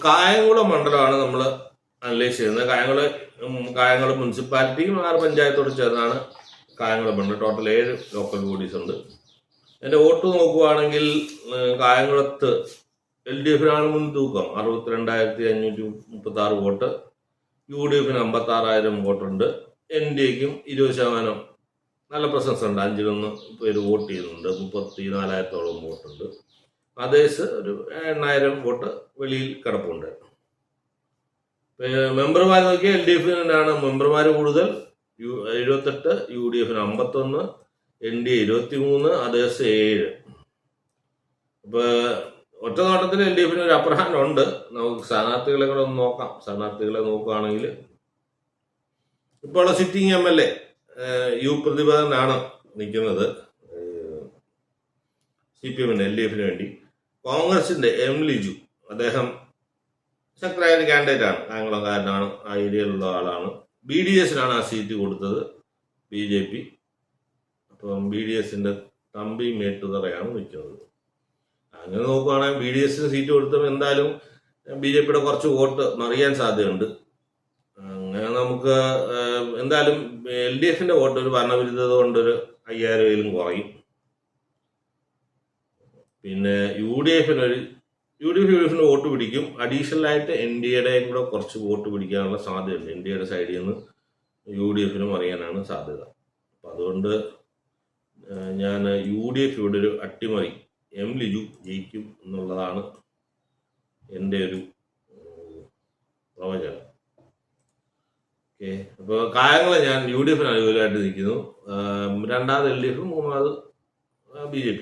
കായംകുളം മണ്ഡലമാണ് നമ്മൾ അനലൈസ് ചെയ്യുന്നത്. കായംകുളം മുനിസിപ്പാലിറ്റിയും 6 പഞ്ചായത്തോട് ചേർന്നാണ് കായംകുളം മണ്ഡലം. ടോട്ടൽ 7 ലോക്കൽ ബോഡീസ് ഉണ്ട്. എൻ്റെ വോട്ട് നോക്കുവാണെങ്കിൽ കായംകുളത്ത് LDFിനാണ് മുൻതൂക്കം, 62,536 വോട്ട്. UDFിന് 56,000 വോട്ടുണ്ട്. NDAക്കും 20% നല്ല പ്രസൻസ് ഉണ്ട്. 5-1 പേര് വോട്ട് ചെയ്യുന്നുണ്ട്. 34,000-ഓളം വോട്ടുണ്ട്. അതേഴ്സ് ഒരു 8,000 വോട്ട് വെളിയിൽ കിടപ്പുണ്ട്. മെമ്പർമാർ നോക്കിയാൽ LDFിനാണ് മെമ്പർമാർ കൂടുതൽ, 78, UDFിന് 51, NDA 23, അതേഴ്സ് 7. ഇപ്പൊ ഒറ്റ നോട്ടത്തിൽ LDFിന് ഒരു അപ്പർ ഹാൻഡ് ഉണ്ട്. നമുക്ക് സ്ഥാനാർത്ഥികളെ കൂടെ ഒന്ന് നോക്കാം. സ്ഥാനാർത്ഥികളെ നോക്കുകയാണെങ്കിൽ ഇപ്പോൾ ഉള്ള സിറ്റിംഗ് MLA U പ്രതിഭനാണ് നിൽക്കുന്നത് CPMന് LDFിന് വേണ്ടി. കോൺഗ്രസിന്റെ M ലിജു, അദ്ദേഹം ശക്തരായ ഒരു കാൻഡിഡേറ്റ് ആണ്, കായംകുളംകാരനാണ്, ആ ഏരിയയിലുള്ള ആളാണ്. BDSനാണ് ആ സീറ്റ് കൊടുത്തത്, BJP. അപ്പം BDSന്റെ തമ്പി മേട്ടുതറയാണ് നിൽക്കുന്നത്. അങ്ങനെ നോക്കുകയാണെങ്കിൽ BDSന് സീറ്റ് കൊടുത്തപ്പോൾ എന്തായാലും BJPയുടെ കുറച്ച് വോട്ട് മറിയാൻ സാധ്യതയുണ്ട്. അങ്ങനെ നമുക്ക് എന്തായാലും LDFിന്റെ വോട്ട് ഒരു ഭരണവിരുദ്ധത കൊണ്ടൊരു 5,000 കുറയും. പിന്നെ UDFിന് വോട്ട് പിടിക്കും. അഡീഷണൽ ആയിട്ട് NDAയുടെയും കൂടെ കുറച്ച് വോട്ട് പിടിക്കാനുള്ള സാധ്യതയുണ്ട്. NDAയുടെ സൈഡിൽ നിന്ന് UDFിനും അറിയാനാണ് സാധ്യത. അപ്പം അതുകൊണ്ട് ഞാൻ UDF ഇവിടെ ഒരു അട്ടിമറി M ലിജു ജയിക്കും എന്നുള്ളതാണ് എൻ്റെ ഒരു പ്രവചനം. ഓക്കെ, അപ്പോൾ കായംകുളം ഞാൻ UDFിന് അനുകൂലമായിട്ട് നിൽക്കുന്നു. 2ാമത് LDF, 3ാമത് BJP.